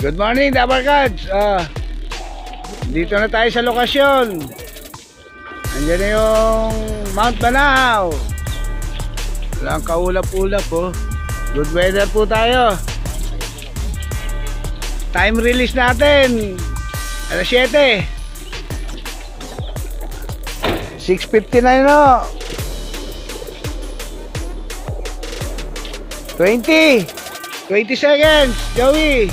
Good morning, Dabar Cats. Dito na tayo sa lokasyon. Andiyan na yung Mount Banahaw. Walang kaulap-ulap po. Good weather po tayo. Time release natin alas 7. 6:59 no. 20 seconds, Joey.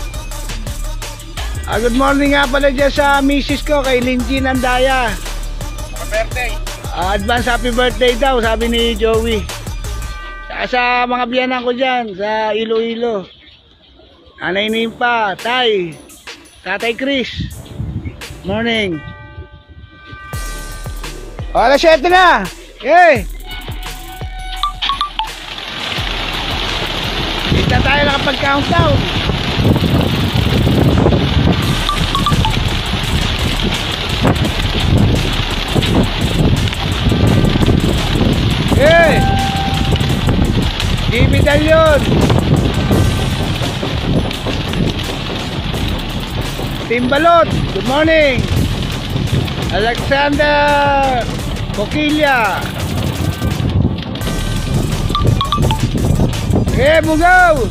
Good morning nga pala dyan sa misis ko, kay Linjin Andaya. Happy birthday. Advance happy birthday daw, sabi ni Joey. Sa mga biyanan ko dyan, sa Iloilo. Anay Nimpa, Tay, Tatay Chris. Morning. Alas 7 na. Okay. Hindi na tayo nakapag-countdown. Hey! Di medalyon! Timbalot, good morning! Alexander Coquilla. Hey, Bugaw!